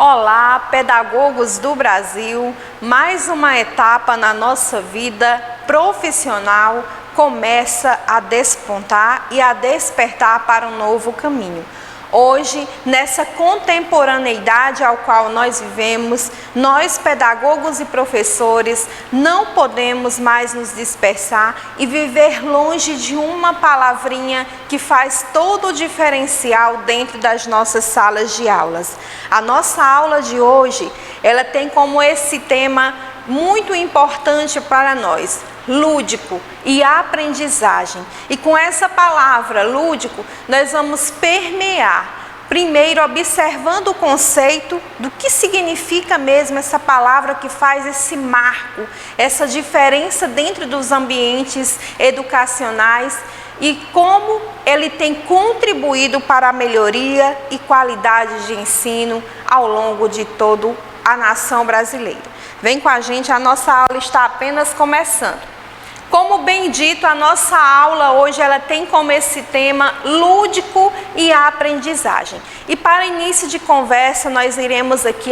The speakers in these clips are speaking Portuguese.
Olá, pedagogos do Brasil! Mais uma etapa na nossa vida profissional começa a despontar e a despertar para um novo caminho. Hoje, nessa contemporaneidade ao qual nós vivemos, nós, pedagogos e professores, não podemos mais nos dispersar e viver longe de uma palavrinha que faz todo o diferencial dentro das nossas salas de aulas. A nossa aula de hoje, ela tem como esse tema muito importante para nós: lúdico e aprendizagem. E com essa palavra lúdico, nós vamos permear, primeiro observando o conceito do que significa mesmo essa palavra que faz esse marco, essa diferença dentro dos ambientes educacionais e como ele tem contribuído para a melhoria e qualidade de ensino ao longo de toda a nação brasileira. Vem com a gente, a nossa aula está apenas começando. Como bem dito, a nossa aula hoje ela tem como esse tema lúdico e aprendizagem. E para início de conversa, nós iremos aqui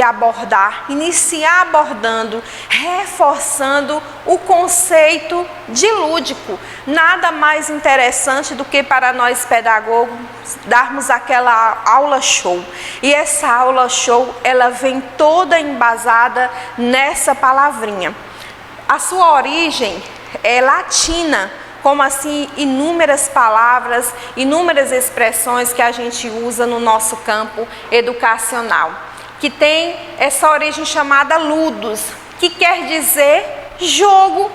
iniciar abordando, reforçando o conceito de lúdico. Nada mais interessante do que para nós pedagogos darmos aquela aula show. E essa aula show, ela vem toda embasada nessa palavrinha. A sua origem é latina, como assim inúmeras palavras, inúmeras expressões que a gente usa no nosso campo educacional, que tem essa origem chamada ludus, que quer dizer jogo.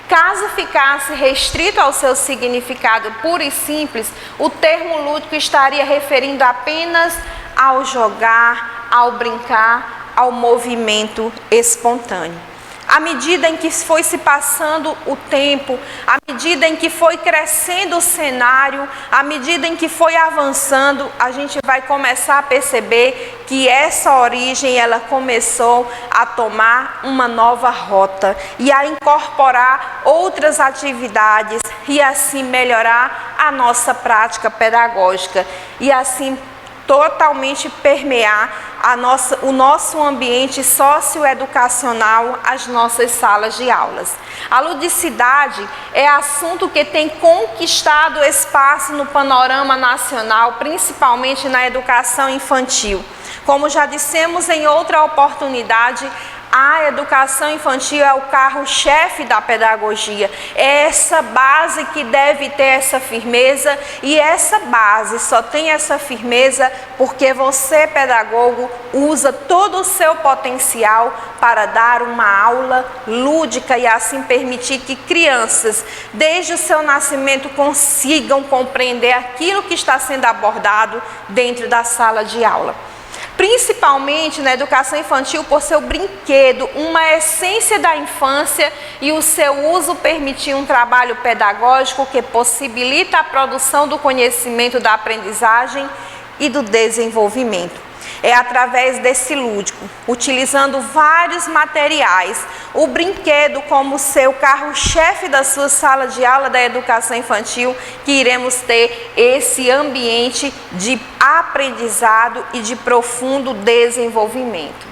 Caso ficasse restrito ao seu significado puro e simples, o termo lúdico estaria referindo apenas ao jogar, ao brincar, ao movimento espontâneo. À medida em que foi se passando o tempo, à medida em que foi crescendo o cenário, à medida em que foi avançando, a gente vai começar a perceber que essa origem ela começou a tomar uma nova rota e a incorporar outras atividades e assim melhorar a nossa prática pedagógica e assim totalmente permear o nosso ambiente socioeducacional, as nossas salas de aulas. A ludicidade é assunto que tem conquistado espaço no panorama nacional, principalmente na educação infantil. Como já dissemos em outra oportunidade, a educação infantil é o carro-chefe da pedagogia. É essa base que deve ter essa firmeza, e essa base só tem essa firmeza porque você, pedagogo, usa todo o seu potencial para dar uma aula lúdica e assim permitir que crianças, desde o seu nascimento, consigam compreender aquilo que está sendo abordado dentro da sala de aula. Principalmente na educação infantil, por seu brinquedo, uma essência da infância e o seu uso permitir um trabalho pedagógico que possibilita a produção do conhecimento, da aprendizagem e do desenvolvimento. É através desse lúdico, utilizando vários materiais, o brinquedo como seu carro-chefe da sua sala de aula da educação infantil, que iremos ter esse ambiente de aprendizado e de profundo desenvolvimento.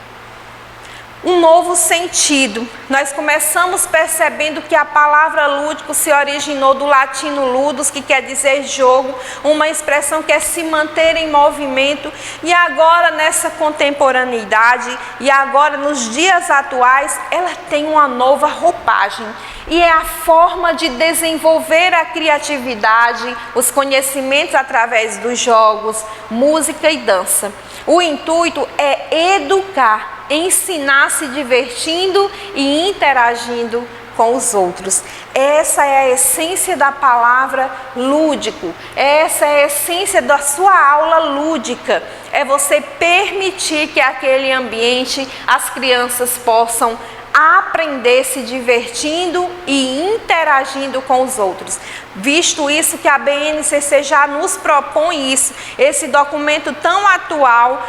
Um novo sentido. Nós começamos percebendo que a palavra lúdico se originou do latino ludus, que quer dizer jogo, uma expressão que é se manter em movimento, e agora nessa contemporaneidade e agora nos dias atuais, ela tem uma nova roupagem. E é a forma de desenvolver a criatividade, os conhecimentos através dos jogos, música e dança. O intuito é educar, ensinar se divertindo e interagindo com os outros. Essa é a essência da palavra lúdico, essa é a essência da sua aula lúdica. É você permitir que aquele ambiente, as crianças possam aprender se divertindo e interagindo com os outros. Visto isso que a BNCC já nos propõe isso, esse documento tão atual,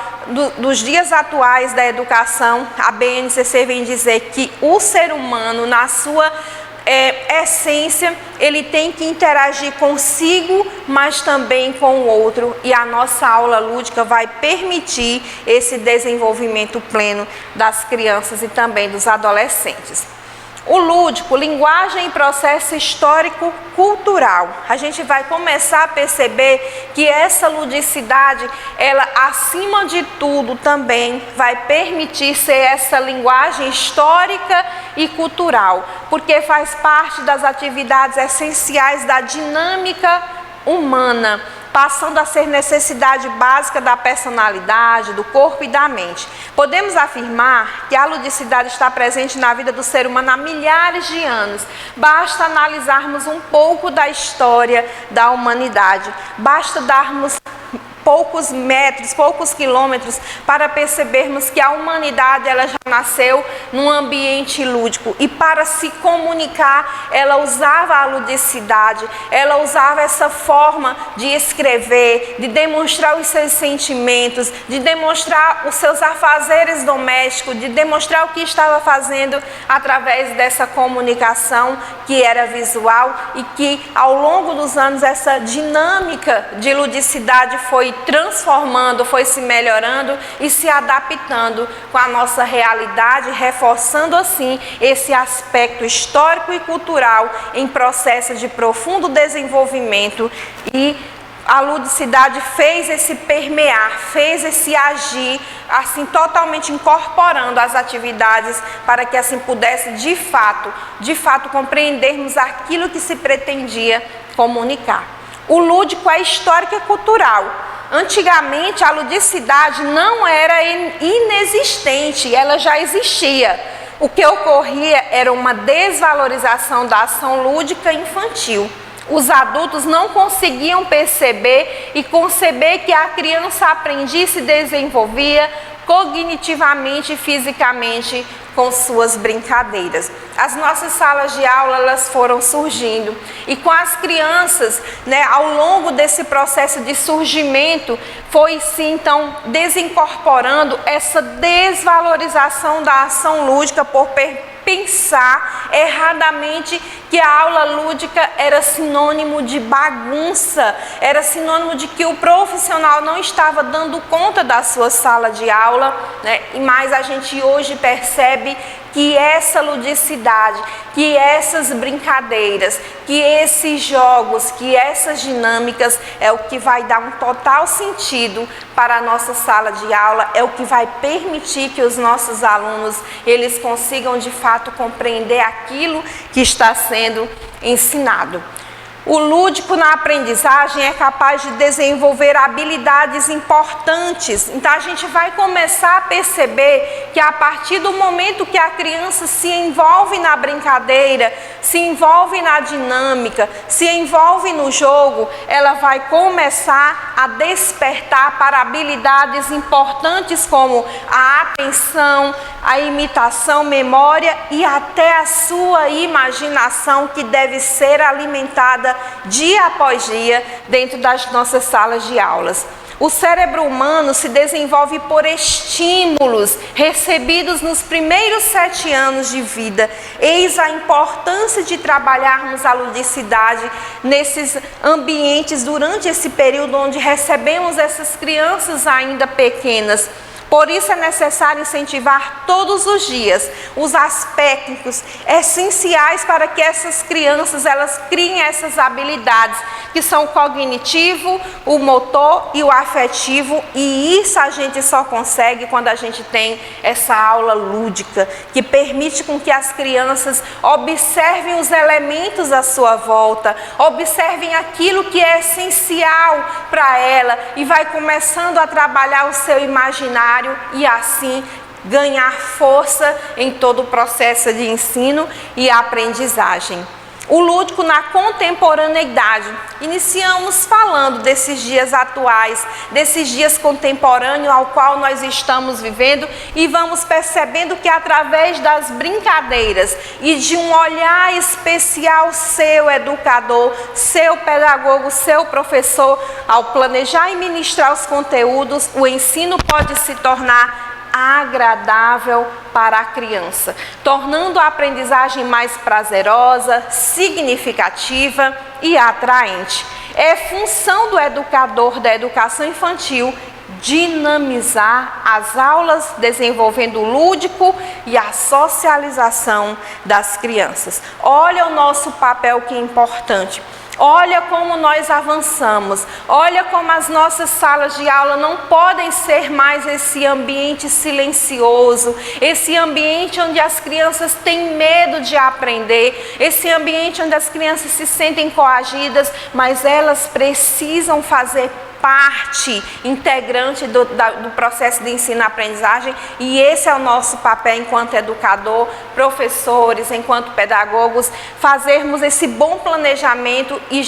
dos dias atuais da educação, a BNCC vem dizer que o ser humano, na sua essência, ele tem que interagir consigo, mas também com o outro, e a nossa aula lúdica vai permitir esse desenvolvimento pleno das crianças e também dos adolescentes. O lúdico, linguagem e processo histórico-cultural. A gente vai começar a perceber que essa ludicidade, ela acima de tudo também vai permitir ser essa linguagem histórica e cultural, porque faz parte das atividades essenciais da dinâmica humana, passando a ser necessidade básica da personalidade, do corpo e da mente. Podemos afirmar que a ludicidade está presente na vida do ser humano há milhares de anos. Basta analisarmos um pouco da história da humanidade, basta darmos poucos metros, poucos quilômetros para percebermos que a humanidade ela já nasceu num ambiente lúdico, e para se comunicar ela usava a ludicidade, ela usava essa forma de escrever, de demonstrar os seus sentimentos, de demonstrar os seus afazeres domésticos, de demonstrar o que estava fazendo através dessa comunicação que era visual, e que ao longo dos anos essa dinâmica de ludicidade foi transformando, foi se melhorando e se adaptando com a nossa realidade, reforçando assim esse aspecto histórico e cultural em processo de profundo desenvolvimento. E a ludicidade fez esse permear, fez esse agir, assim totalmente incorporando as atividades para que assim pudesse de fato compreendermos aquilo que se pretendia comunicar. O lúdico é histórico e cultural. Antigamente a ludicidade não era inexistente, ela já existia. O que ocorria era uma desvalorização da ação lúdica infantil. Os adultos não conseguiam perceber e conceber que a criança aprendia e se desenvolvia cognitivamente e fisicamente com suas brincadeiras. As nossas salas de aula elas foram surgindo, e com as crianças, ao longo desse processo de surgimento, foi sim então desincorporando essa desvalorização da ação lúdica por pensar erradamente que a aula lúdica era sinônimo de bagunça, era sinônimo de que o profissional não estava dando conta da sua sala de aula, mas a gente hoje percebe que essa ludicidade, que essas brincadeiras, que esses jogos, que essas dinâmicas é o que vai dar um total sentido para a nossa sala de aula, é o que vai permitir que os nossos alunos eles consigam de fato compreender aquilo que está sendo ensinado. O lúdico na aprendizagem é capaz de desenvolver habilidades importantes. Então a gente vai começar a perceber que a partir do momento que a criança se envolve na brincadeira, se envolve na dinâmica, se envolve no jogo, ela vai começar a despertar para habilidades importantes como a atenção, a imitação, memória e até a sua imaginação, que deve ser alimentada dia após dia dentro das nossas salas de aulas. O cérebro humano se desenvolve por estímulos recebidos nos primeiros 7 anos de vida. Eis a importância de trabalharmos a ludicidade nesses ambientes durante esse período onde recebemos essas crianças ainda pequenas. Por isso é necessário incentivar todos os dias os aspectos essenciais para que essas crianças elas criem essas habilidades, que são o cognitivo, o motor e o afetivo, e isso a gente só consegue quando a gente tem essa aula lúdica, que permite com que as crianças observem os elementos à sua volta, observem aquilo que é essencial para ela e vai começando a trabalhar o seu imaginário e assim ganhar força em todo o processo de ensino e aprendizagem. O lúdico na contemporaneidade. Iniciamos falando desses dias atuais, desses dias contemporâneos ao qual nós estamos vivendo, e vamos percebendo que através das brincadeiras e de um olhar especial seu educador, seu pedagogo, seu professor, ao planejar e ministrar os conteúdos, o ensino pode se tornar agradável para a criança, tornando a aprendizagem mais prazerosa, significativa e atraente. É função do educador da educação infantil dinamizar as aulas, desenvolvendo o lúdico e a socialização das crianças. Olha o nosso papel que é importante. Olha como nós avançamos, olha como as nossas salas de aula não podem ser mais esse ambiente silencioso, esse ambiente onde as crianças têm medo de aprender, esse ambiente onde as crianças se sentem coagidas, mas elas precisam fazer parte integrante do processo de ensino-aprendizagem, e esse é o nosso papel enquanto educador, professores, enquanto pedagogos, fazermos esse bom planejamento e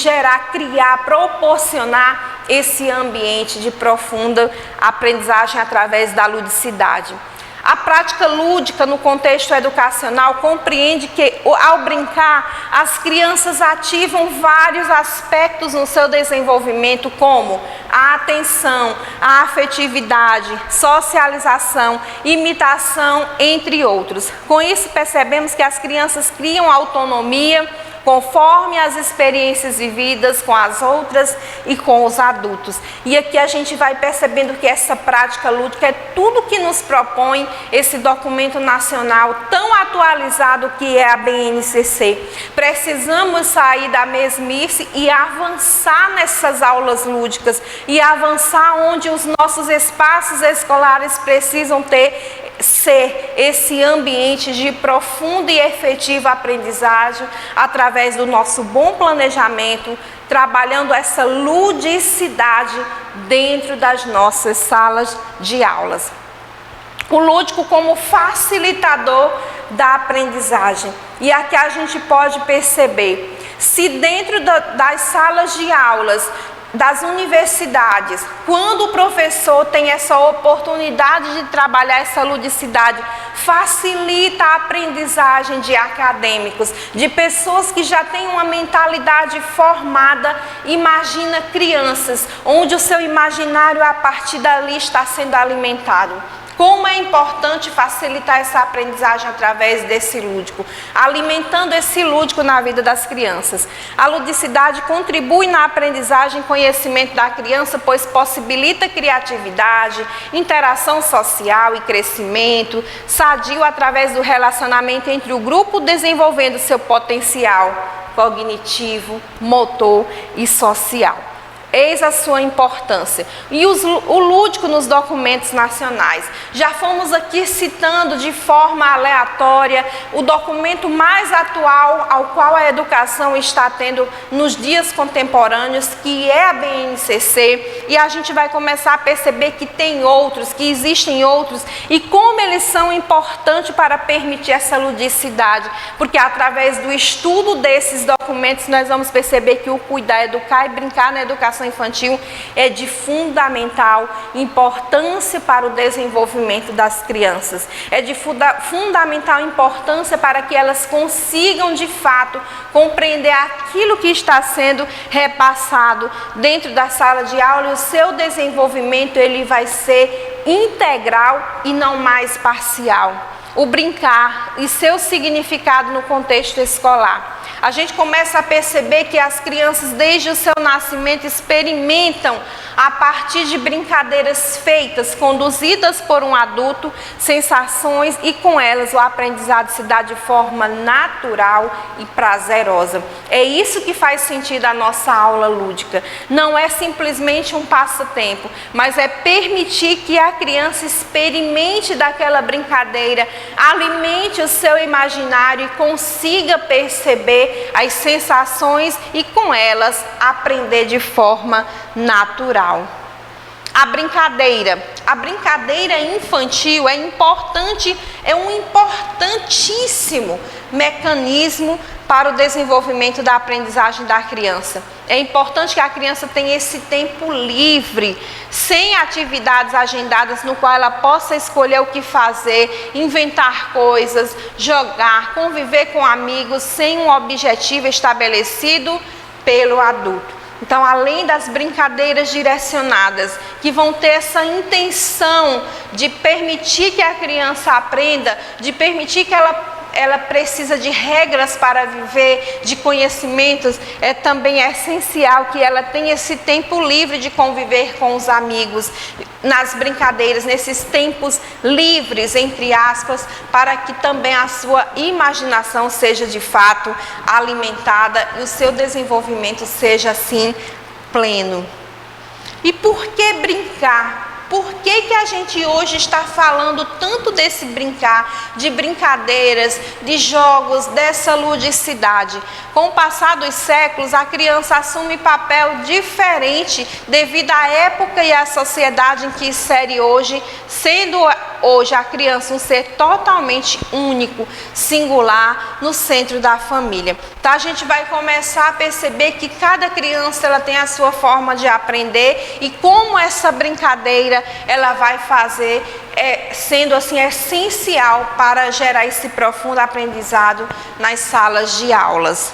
criar, proporcionar esse ambiente de profunda aprendizagem através da ludicidade. A prática lúdica no contexto educacional compreende que, ao brincar, as crianças ativam vários aspectos no seu desenvolvimento, como a atenção, a afetividade, socialização, imitação, entre outros. Com isso, percebemos que as crianças criam autonomia conforme as experiências vividas com as outras e com os adultos. E aqui a gente vai percebendo que essa prática lúdica é tudo que nos propõe esse documento nacional tão atualizado que é a BNCC. Precisamos sair da mesmice e avançar nessas aulas lúdicas e avançar onde os nossos espaços escolares precisam ser esse ambiente de profunda e efetiva aprendizagem através do nosso bom planejamento, trabalhando essa ludicidade dentro das nossas salas de aulas. O lúdico como facilitador da aprendizagem. E aqui a gente pode perceber, se dentro das salas de aulas das universidades, quando o professor tem essa oportunidade de trabalhar essa ludicidade, facilita a aprendizagem de acadêmicos, de pessoas que já têm uma mentalidade formada. Imagina crianças, onde o seu imaginário a partir dali está sendo alimentado. Como é importante facilitar essa aprendizagem através desse lúdico, alimentando esse lúdico na vida das crianças. A ludicidade contribui na aprendizagem e conhecimento da criança, pois possibilita criatividade, interação social e crescimento, sadio através do relacionamento entre o grupo, desenvolvendo seu potencial cognitivo, motor e social. Eis a sua importância. E o lúdico nos documentos nacionais. Já fomos aqui citando de forma aleatória o documento mais atual ao qual a educação está tendo nos dias contemporâneos, que é a BNCC, e a gente vai começar a perceber que tem outros, que existem outros, e como eles são importantes para permitir essa ludicidade, porque através do estudo desses documentos nós vamos perceber que o cuidar, educar e brincar na educação infantil é de fundamental importância para o desenvolvimento das crianças. É de fundamental importância para que elas consigam de fato compreender aquilo que está sendo repassado dentro da sala de aula, e o seu desenvolvimento ele vai ser integral e não mais parcial. O brincar e seu significado no contexto escolar. A gente começa a perceber que as crianças, desde o seu nascimento, experimentam, a partir de brincadeiras feitas, conduzidas por um adulto, sensações, e com elas o aprendizado se dá de forma natural e prazerosa. É isso que faz sentido a nossa aula lúdica. Não é simplesmente um passatempo, mas é permitir que a criança experimente daquela brincadeira, alimente o seu imaginário e consiga perceber as sensações e com elas aprender de forma natural. A brincadeira infantil é importante, é um importantíssimo mecanismo para o desenvolvimento da aprendizagem da criança. É importante que a criança tenha esse tempo livre, sem atividades agendadas, no qual ela possa escolher o que fazer, inventar coisas, jogar, conviver com amigos, sem um objetivo estabelecido pelo adulto. Então, além das brincadeiras direcionadas, que vão ter essa intenção de permitir que a criança aprenda, de permitir que ela precisa de regras para viver, de conhecimentos, também é essencial que ela tenha esse tempo livre de conviver com os amigos, nas brincadeiras, nesses tempos livres, entre aspas, para que também a sua imaginação seja de fato alimentada e o seu desenvolvimento seja assim pleno. E por que brincar? Por que a gente hoje está falando tanto desse brincar, de brincadeiras, de jogos, dessa ludicidade? Com o passar dos séculos, a criança assume papel diferente devido à época e à sociedade em que insere hoje, sendo hoje a criança um ser totalmente único, singular, no centro da família. Então a gente vai começar a perceber que cada criança ela tem a sua forma de aprender e como essa brincadeira ela vai fazer, sendo assim essencial para gerar esse profundo aprendizado nas salas de aulas.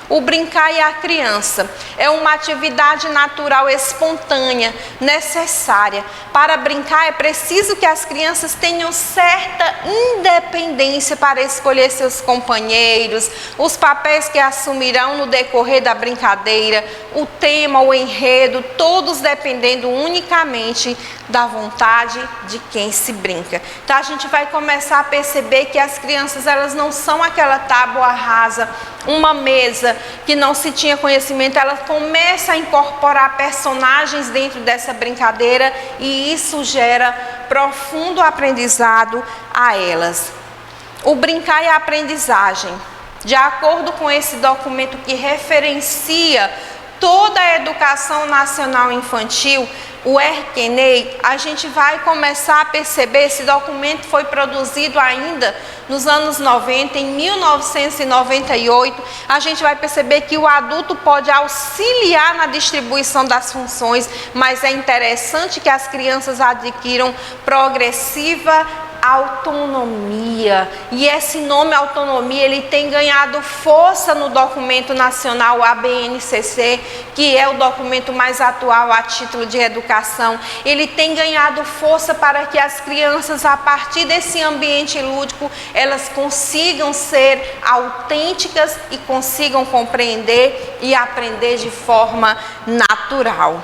O brincar e a criança é uma atividade natural espontânea, necessária. Para brincar é preciso que as crianças tenham certa independência para escolher seus companheiros, os papéis que assumirão no decorrer da brincadeira, o tema, o enredo, todos dependendo unicamente da vontade de quem se brinca. Então a gente vai começar a perceber que as crianças elas não são aquela tábua rasa, uma mesa que não se tinha conhecimento, ela começa a incorporar personagens dentro dessa brincadeira e isso gera profundo aprendizado a elas. O brincar e a aprendizagem, de acordo com esse documento que referencia toda a educação nacional infantil, o RQNEI, a gente vai começar a perceber, esse documento foi produzido ainda nos anos 90, em 1998, a gente vai perceber que o adulto pode auxiliar na distribuição das funções, mas é interessante que as crianças adquiram progressiva autonomia, e esse nome autonomia ele tem ganhado força no documento nacional ABNCC, que é o documento mais atual a título de educação. Ele tem ganhado força para que as crianças, a partir desse ambiente lúdico, elas consigam ser autênticas e consigam compreender e aprender de forma natural.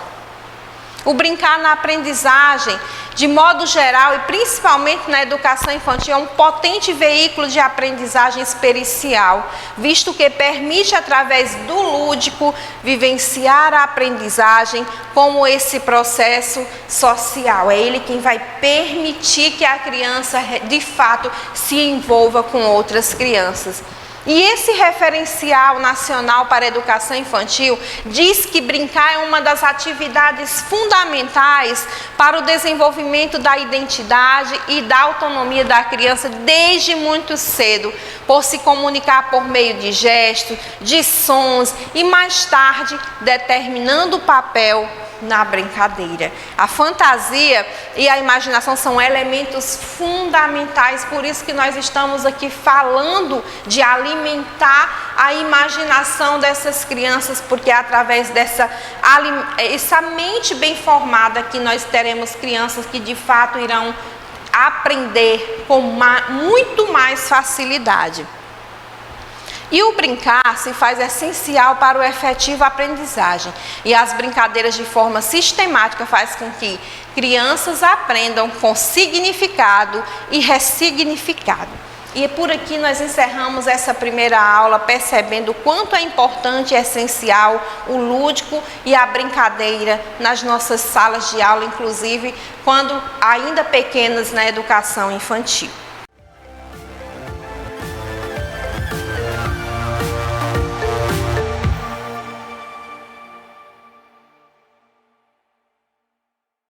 O brincar na aprendizagem, de modo geral e principalmente na educação infantil, é um potente veículo de aprendizagem experiencial, visto que permite, através do lúdico, vivenciar a aprendizagem como esse processo social. É ele quem vai permitir que a criança, de fato, se envolva com outras crianças. E esse referencial nacional para a educação infantil diz que brincar é uma das atividades fundamentais para o desenvolvimento da identidade e da autonomia da criança desde muito cedo, por se comunicar por meio de gestos, de sons e mais tarde determinando o papel na brincadeira. A fantasia e a imaginação são elementos fundamentais, por isso que nós estamos aqui falando de alimentar a imaginação dessas crianças, porque é através essa mente bem formada que nós teremos crianças que de fato irão aprender com muito mais facilidade. E o brincar se faz essencial para o efetivo aprendizagem. E as brincadeiras de forma sistemática faz com que crianças aprendam com significado e ressignificado. E por aqui nós encerramos essa primeira aula percebendo o quanto é importante e essencial o lúdico e a brincadeira nas nossas salas de aula, inclusive quando ainda pequenas na educação infantil.